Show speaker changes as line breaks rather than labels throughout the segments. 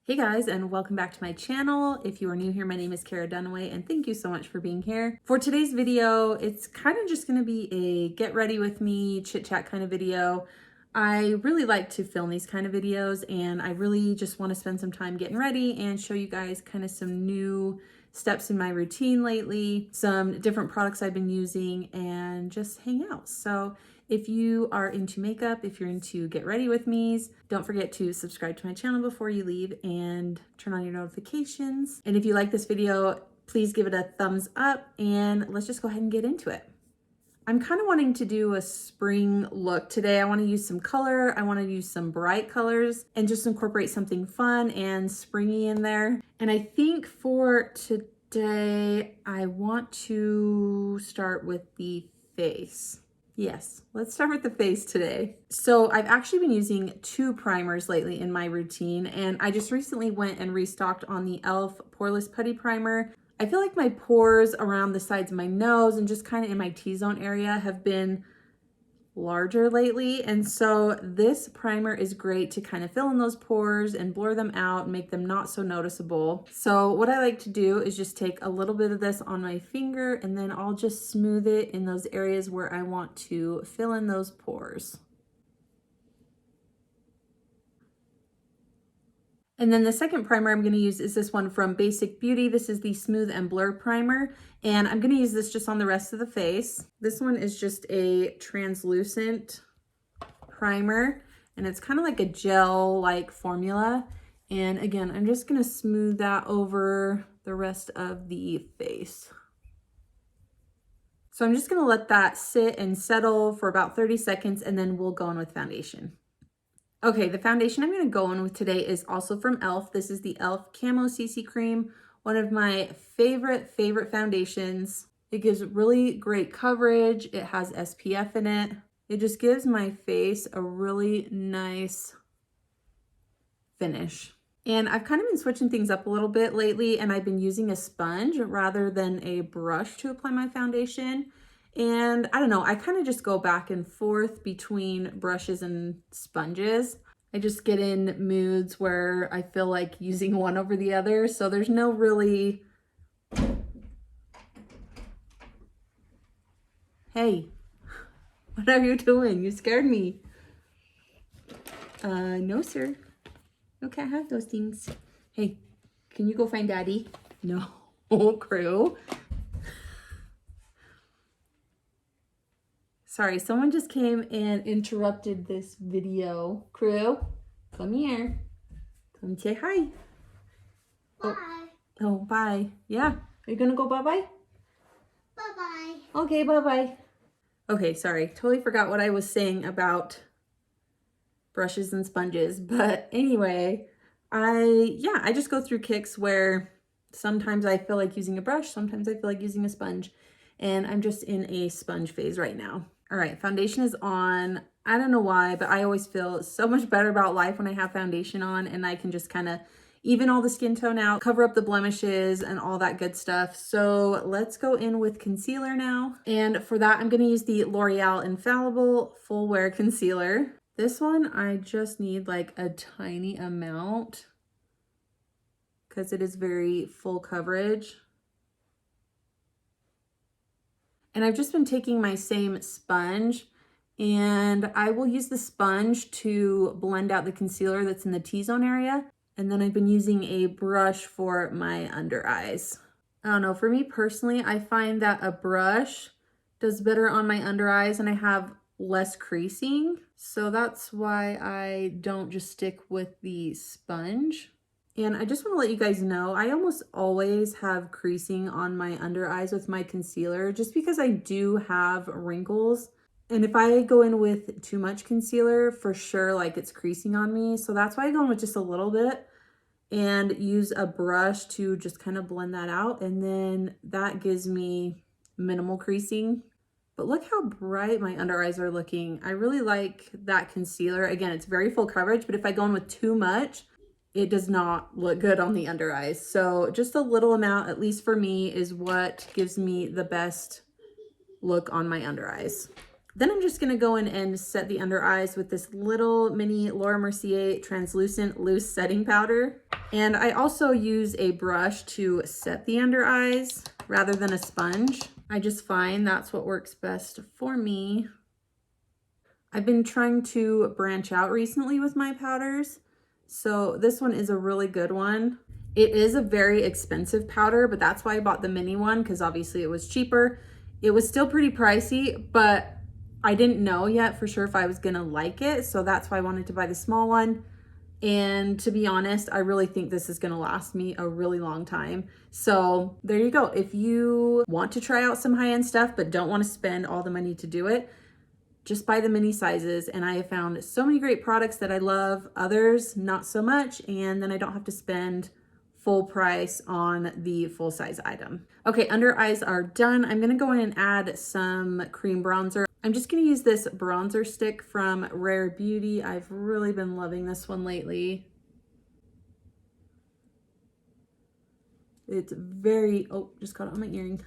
Hey guys, and welcome back to my channel. If you are new here, my name is Kara Dunaway, and thank you so much for being here. For today's video, it's kind of just going to be a get ready with me, chit chat kind of video. I really like to film these kind of videos, and I really just want to spend some time getting ready and show you guys kind of some new steps in my routine lately, some different products I've been using, and just hang out. So if you are into makeup, if you're into get ready with me's, don't forget to subscribe to my channel before you leave and turn on your notifications. And if you like this video, please give it a thumbs up, and let's just go ahead and get into it. I'm kind of wanting to do a spring look today. I want to use some color. I want to use some bright colors and just incorporate something fun and springy in there. And I think for today, I want to start with the face. Yes, let's start with the face today. So I've actually been using two primers lately in my routine, and I just recently went and restocked on the E.L.F. Poreless Putty Primer. I feel like my pores around the sides of my nose and just kind of in my T-zone area have been larger lately, and so this primer is great to kind of fill in those pores and blur them out and make them not so noticeable. So what I like to do is just take a little bit of this on my finger, and then I'll just smooth it in those areas where I want to fill in those pores. And then the second primer I'm going to use is this one from Basic Beauty. This is the Smooth and Blur Primer, and I'm going to use this just on the rest of the face. This one is just a translucent primer, and it's kind of like a gel-like formula. And again, I'm just going to smooth that over the rest of the face. So I'm just going to let that sit and settle for about 30 seconds, and then we'll go in with foundation. Okay, the foundation I'm going to go in with today is also from E.L.F. This is the E.L.F. Camo CC Cream, one of my favorite foundations. It gives really great coverage. It has SPF in it. It just gives my face a really nice finish. And I've kind of been switching things up a little bit lately, and I've been using a sponge rather than a brush to apply my foundation. And I don't know, I kind of just go back and forth between brushes and sponges. I just get in moods where I feel like using one over the other. So there's no really... Hey, what are you doing? You scared me. No, sir. You can't have those things. Hey, can you go find Daddy? No, crew. Sorry, someone just came and interrupted this video. Crew, come here. Come say hi.
Bye.
Oh, bye. Yeah. Are you gonna go bye-bye?
Bye-bye.
Okay, bye-bye. Okay, sorry. Totally forgot what I was saying about brushes and sponges. But anyway, I just go through kicks where sometimes I feel like using a brush, sometimes I feel like using a sponge. And I'm just in a sponge phase right now. All right, foundation is on. I don't know why, but I always feel so much better about life when I have foundation on, and I can just kind of even all the skin tone out, cover up the blemishes and all that good stuff. So let's go in with concealer now. And for that, I'm going to use the L'Oreal Infallible Full Wear Concealer. This one, I just need like a tiny amount because it is very full coverage. And I've just been taking my same sponge, and I will use the sponge to blend out the concealer that's in the T-zone area. And then I've been using a brush for my under eyes. I don't know, for me personally, I find that a brush does better on my under eyes and I have less creasing. So that's why I don't just stick with the sponge. And I just want to let you guys know, I almost always have creasing on my under eyes with my concealer just because I do have wrinkles. And if I go in with too much concealer, for sure, like it's creasing on me. So that's why I go in with just a little bit and use a brush to just kind of blend that out. And then that gives me minimal creasing. But look how bright my under eyes are looking. I really like that concealer. Again, it's very full coverage, but if I go in with too much, it does not look good on the under eyes. So just a little amount, at least for me, is what gives me the best look on my under eyes. Then I'm just gonna go in and set the under eyes with this little mini Laura Mercier translucent loose setting powder. And I also use a brush to set the under eyes rather than a sponge. I just find that's what works best for me. I've been trying to branch out recently with my powders, so this one is a really good one. It is a very expensive powder, but that's why I bought the mini one, because obviously it was cheaper. It was still pretty pricey, but I didn't know yet for sure if I was gonna like it, so that's why I wanted to buy the small one. And to be honest, I really think this is gonna last me a really long time. So there you go. If you want to try out some high-end stuff but don't want to spend all the money to do it, just buy the mini sizes. And I have found so many great products that I love, others not so much, and then I don't have to spend full price on the full size item. Okay, under eyes are done. I'm gonna go in and add some cream bronzer. I'm just gonna use this bronzer stick from Rare Beauty. I've really been loving this one lately. It's very, oh, just caught it on my earring.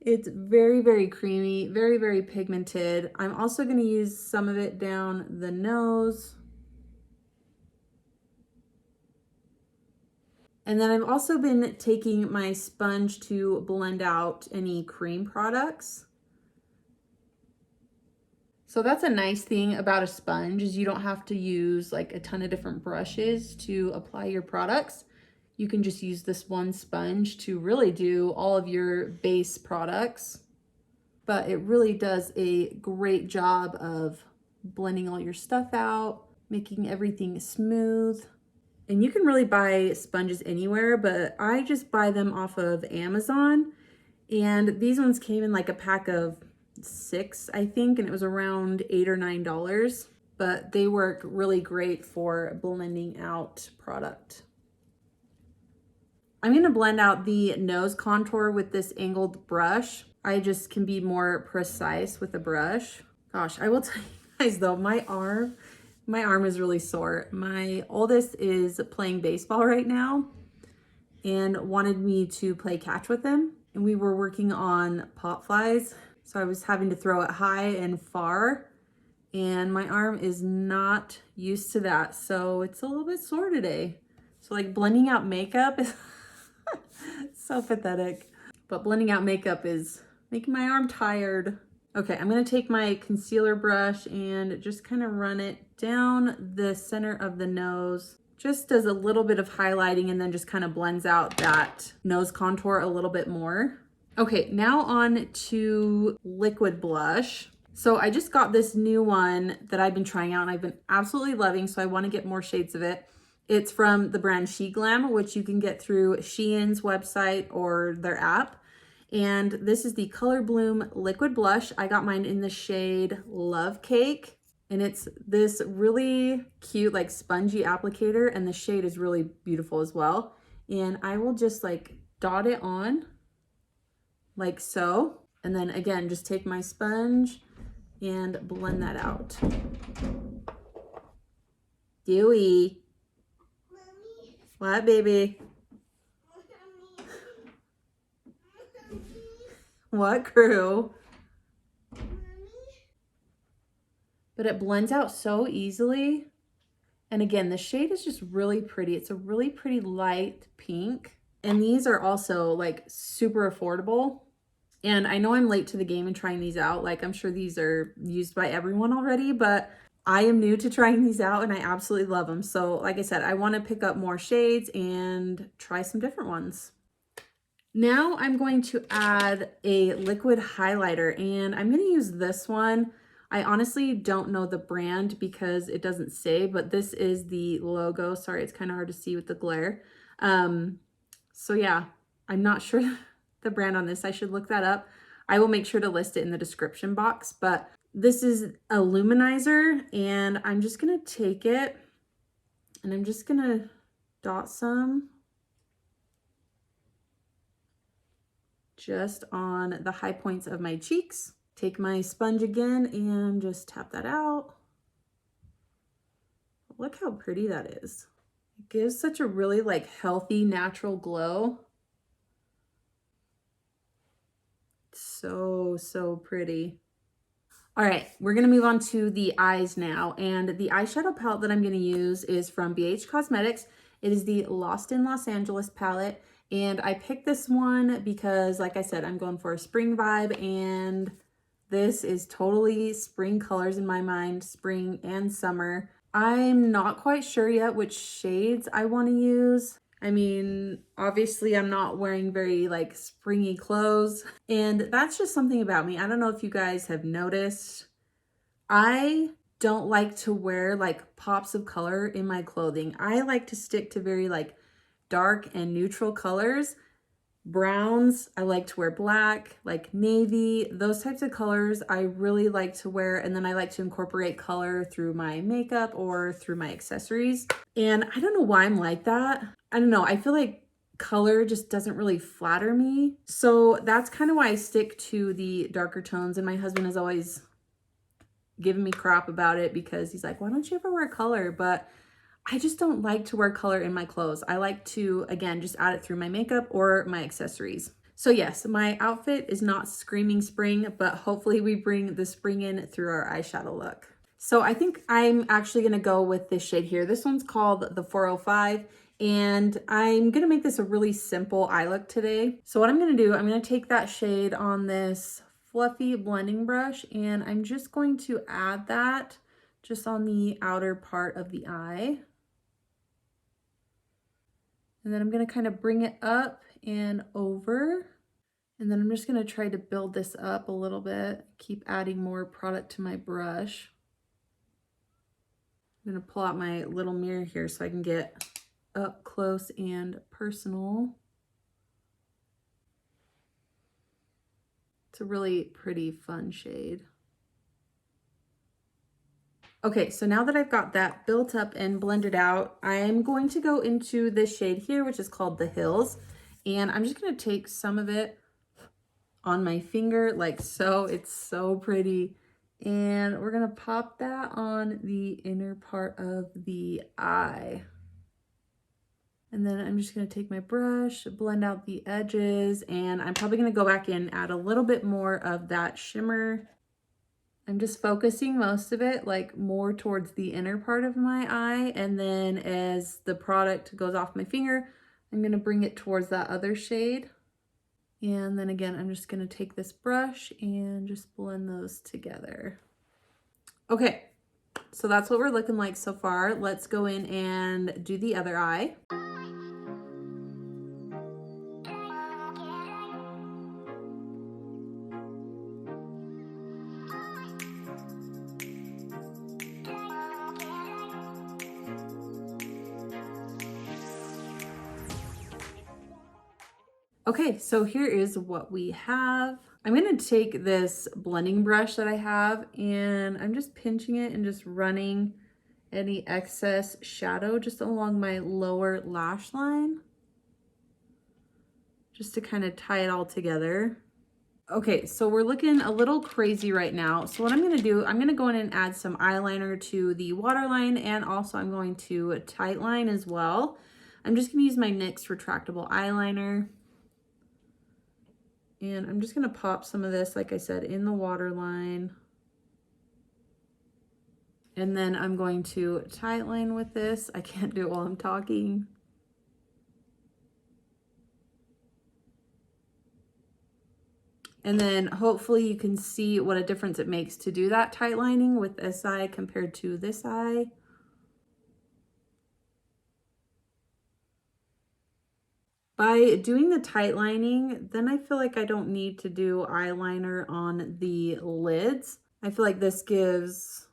It's very, very creamy, very, very pigmented. I'm also gonna use some of it down the nose. And then I've also been taking my sponge to blend out any cream products. So that's a nice thing about a sponge, is you don't have to use like a ton of different brushes to apply your products. You can just use this one sponge to really do all of your base products. But it really does a great job of blending all your stuff out, making everything smooth. And you can really buy sponges anywhere, but I just buy them off of Amazon. And these ones came in like a pack of 6, I think, and it was around $8 or $9, but they work really great for blending out product. I'm gonna blend out the nose contour with this angled brush. I just can be more precise with the brush. Gosh, I will tell you guys though, my arm is really sore. My oldest is playing baseball right now and wanted me to play catch with him. And we were working on pop flies. So I was having to throw it high and far, and my arm is not used to that. So it's a little bit sore today. So like blending out makeup is so pathetic, but blending out makeup is making my arm tired. Okay, I'm gonna take my concealer brush and just kind of run it down the center of the nose. Just does a little bit of highlighting and then just kind of blends out that nose contour a little bit more. Okay, now on to liquid blush. So I just got this new one that I've been trying out and I've been absolutely loving, so I want to get more shades of it. It's from the brand SHEGLAM, which you can get through Shein's website or their app. And this is the Color Bloom Liquid Blush. I got mine in the shade Love Cake. And it's this really cute, like spongy applicator, and the shade is really beautiful as well. And I will just like dot it on like so. And then again, just take my sponge and blend that out. Dewey.
Mommy.
What, baby? What, crew? But it blends out so easily. And again, the shade is just really pretty. It's a really pretty light pink. And these are also like super affordable. And I know I'm late to the game in trying these out. Like I'm sure these are used by everyone already, but I am new to trying these out and I absolutely love them. So like I said, I want to pick up more shades and try some different ones. Now I'm going to add a liquid highlighter, and I'm going to use this one. I honestly don't know the brand because it doesn't say, but this is the logo. Sorry, it's kind of hard to see with the glare. So yeah, I'm not sure the brand on this. I should look that up. I will make sure to list it in the description box, but this is a luminizer, and I'm just going to take it and I'm just going to dot some just on the high points of my cheeks. Take my sponge again and just tap that out. Look how pretty that is. It gives such a really like healthy, natural glow. So, so pretty. All right, we're gonna move on to the eyes now. And the eyeshadow palette that I'm gonna use is from BH Cosmetics. It is the Lost in Los Angeles palette. And I picked this one because, like I said, I'm going for a spring vibe, and this is totally spring colors in my mind, spring and summer. I'm not quite sure yet which shades I want to use. I mean, obviously I'm not wearing very like springy clothes, and that's just something about me. I don't know if you guys have noticed. I don't like to wear like pops of color in my clothing. I like to stick to very like dark and neutral colors. Browns, I like to wear black, like navy, those types of colors I really like to wear. And then I like to incorporate color through my makeup or through my accessories. And I don't know why I'm like that. I don't know. I feel like color just doesn't really flatter me. So that's kind of why I stick to the darker tones. And my husband is always giving me crap about it because he's like, why don't you ever wear color? But I just don't like to wear color in my clothes. I like to, again, just add it through my makeup or my accessories. So yes, my outfit is not screaming spring, but hopefully we bring the spring in through our eyeshadow look. So I think I'm actually gonna go with this shade here. This one's called the 405, and I'm gonna make this a really simple eye look today. So what I'm gonna do, I'm gonna take that shade on this fluffy blending brush, and I'm just going to add that just on the outer part of the eye. And then I'm going to kind of bring it up and over. And then I'm just going to try to build this up a little bit, keep adding more product to my brush. I'm going to pull out my little mirror here so I can get up close and personal. It's a really pretty fun shade. Okay, so now that I've got that built up and blended out, I'm going to go into this shade here, which is called The Hills. And I'm just gonna take some of it on my finger like so. It's so pretty. And we're gonna pop that on the inner part of the eye. And then I'm just gonna take my brush, blend out the edges, and I'm probably gonna go back in, add a little bit more of that shimmer. I'm just focusing most of it like more towards the inner part of my eye, and then as the product goes off my finger, I'm gonna bring it towards that other shade. And then again, I'm just gonna take this brush and just blend those together. Okay, so that's what we're looking like so far. Let's go in and do the other eye. Okay, so here is what we have. I'm gonna take this blending brush that I have, and I'm just pinching it and just running any excess shadow just along my lower lash line, just to kind of tie it all together. Okay, so we're looking a little crazy right now. So what I'm gonna do, I'm gonna go in and add some eyeliner to the waterline, and also I'm going to tightline as well. I'm just gonna use my NYX retractable eyeliner. And I'm just gonna pop some of this, like I said, in the waterline. And then I'm going to tightline with this. I can't do it while I'm talking. And then hopefully you can see what a difference it makes to do that tight lining with this eye compared to this eye. By doing the tight lining, then I feel like I don't need to do eyeliner on the lids. I feel like this gives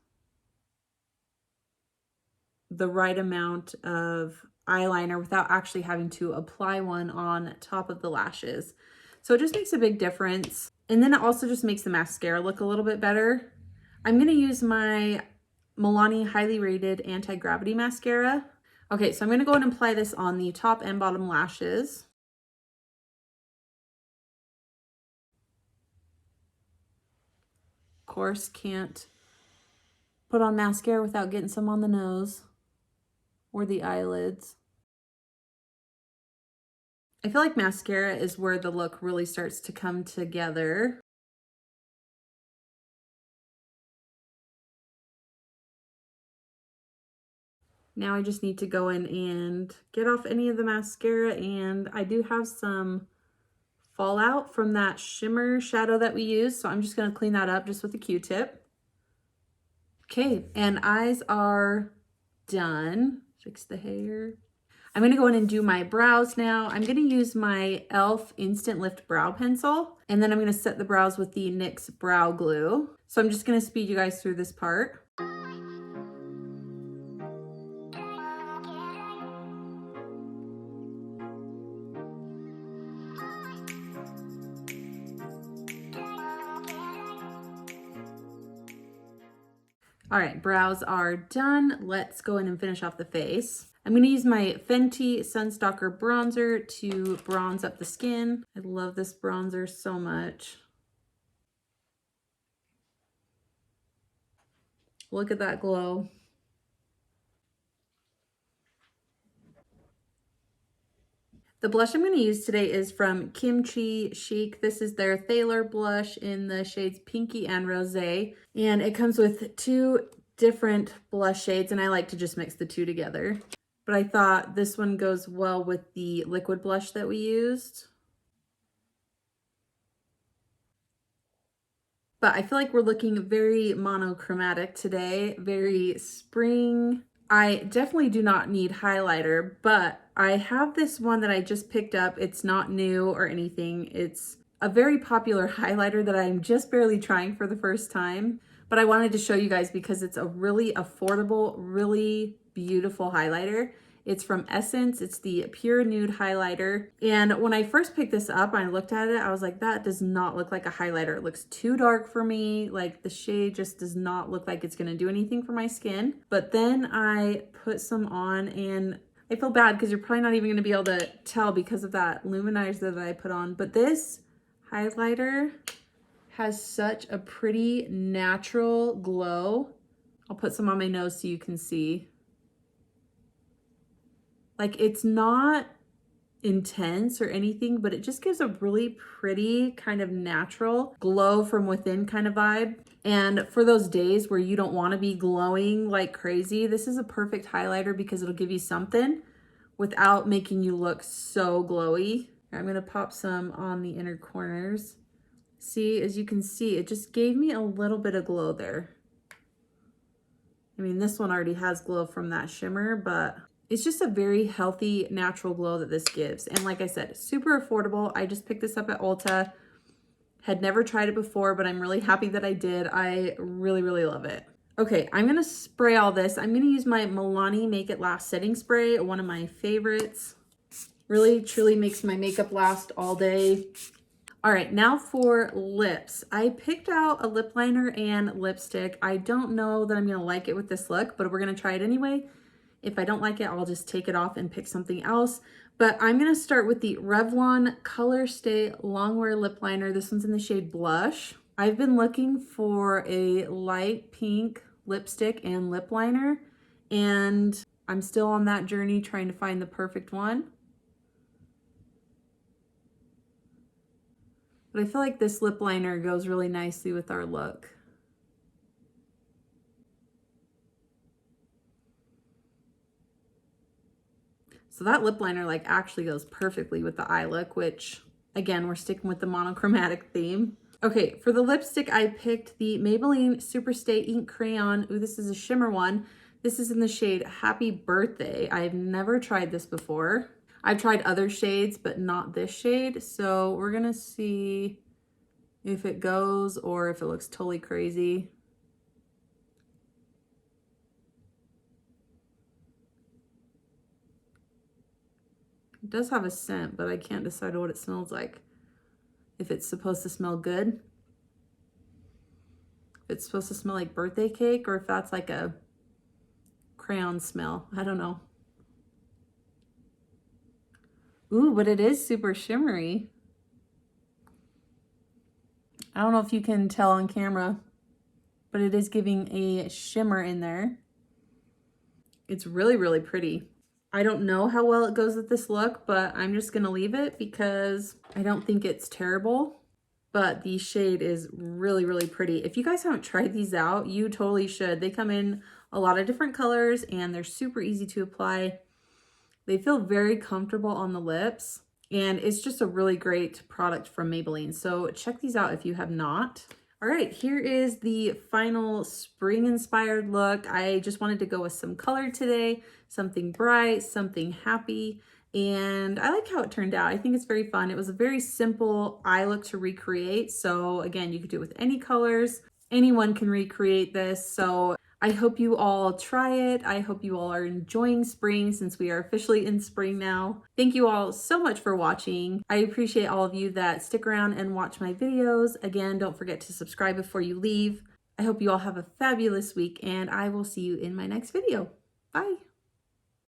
the right amount of eyeliner without actually having to apply one on top of the lashes. So it just makes a big difference. And then it also just makes the mascara look a little bit better. I'm gonna use my Milani Highly Rated Anti-Gravity Mascara. Okay, so I'm gonna go and apply this on the top and bottom lashes. Of course, can't put on mascara without getting some on the nose or the eyelids. I feel like mascara is where the look really starts to come together. Now I just need to go in and get off any of the mascara, and I do have some fallout from that shimmer shadow that we used, so I'm just gonna clean that up just with a Q-tip. Okay, and eyes are done. Fix the hair. I'm gonna go in and do my brows now. I'm gonna use my E.L.F. Instant Lift Brow Pencil, and then I'm gonna set the brows with the NYX Brow Glue. So I'm just gonna speed you guys through this part. All right, brows are done. Let's go in and finish off the face. I'm gonna use my Fenty Sun Stalk'r bronzer to bronze up the skin. I love this bronzer so much. Look at that glow. The blush I'm going to use today is from Kimchi Chic. This is their Thaler blush in the shades Pinky and Rosé. And it comes with 2 different blush shades, and I like to just mix the 2 together. But I thought this one goes well with the liquid blush that we used. But I feel like we're looking very monochromatic today, very spring. I definitely do not need highlighter, but I have this one that I just picked up. It's not new or anything. It's a very popular highlighter that I'm just barely trying for the first time, but I wanted to show you guys because it's a really affordable, really beautiful highlighter. It's from Essence. It's the Pure Nude Highlighter. And when I first picked this up, I looked at it, I was like, that does not look like a highlighter. It looks too dark for me. Like the shade just does not look like it's gonna do anything for my skin. But then I put some on, and I feel bad because you're probably not even gonna be able to tell because of that luminizer that I put on. But this highlighter has such a pretty natural glow. I'll put some on my nose so you can see. Like, it's not intense or anything, but it just gives a really pretty kind of natural glow from within kind of vibe. And for those days where you don't want to be glowing like crazy, this is a perfect highlighter because it'll give you something without making you look so glowy. I'm going to pop some on the inner corners. See, as you can see, it just gave me a little bit of glow there. I mean, this one already has glow from that shimmer, but it's just a very healthy, natural glow that this gives. And like I said, super affordable. I just picked this up at Ulta. Had never tried it before, but I'm really happy that I did. I really, really love it. Okay, I'm gonna spray all this. I'm gonna use my Milani Make It Last setting spray, one of my favorites. Really, truly makes my makeup last all day. All right, now for lips. I picked out a lip liner and lipstick. I don't know that I'm gonna like it with this look, but we're gonna try it anyway. If I don't like it, I'll just take it off and pick something else. But I'm gonna start with the Revlon Color Stay Longwear Lip Liner. This one's in the shade Blush. I've been looking for a light pink lipstick and lip liner, and I'm still on that journey trying to find the perfect one. But I feel like this lip liner goes really nicely with our look. So that lip liner like actually goes perfectly with the eye look, which again, we're sticking with the monochromatic theme. Okay, for the lipstick, I picked the Maybelline Superstay Ink Crayon. Ooh, this is a shimmer one. This is in the shade Happy Birthday. I've never tried this before. I've tried other shades, but not this shade. So we're gonna see if it goes or if it looks totally crazy. It does have a scent, but I can't decide what it smells like. If it's supposed to smell good, if it's supposed to smell like birthday cake, or if that's like a crayon smell. I don't know. Ooh, but it is super shimmery. I don't know if you can tell on camera, but it is giving a shimmer in there. It's really, really pretty. I don't know how well it goes with this look, but I'm just gonna leave it because I don't think it's terrible, but the shade is really, really pretty. If you guys haven't tried these out, you totally should. They come in a lot of different colors and they're super easy to apply. They feel very comfortable on the lips and it's just a really great product from Maybelline. So check these out if you have not. All right, here is the final spring inspired look. I just wanted to go with some color today, something bright, something happy, and I like how it turned out. I think it's very fun. It was a very simple eye look to recreate. So again, you could do it with any colors. Anyone can recreate this. So I hope you all try it. I hope you all are enjoying spring since we are officially in spring now. Thank you all so much for watching. I appreciate all of you that stick around and watch my videos. Again, don't forget to subscribe before you leave. I hope you all have a fabulous week and I will see you in my next video. Bye.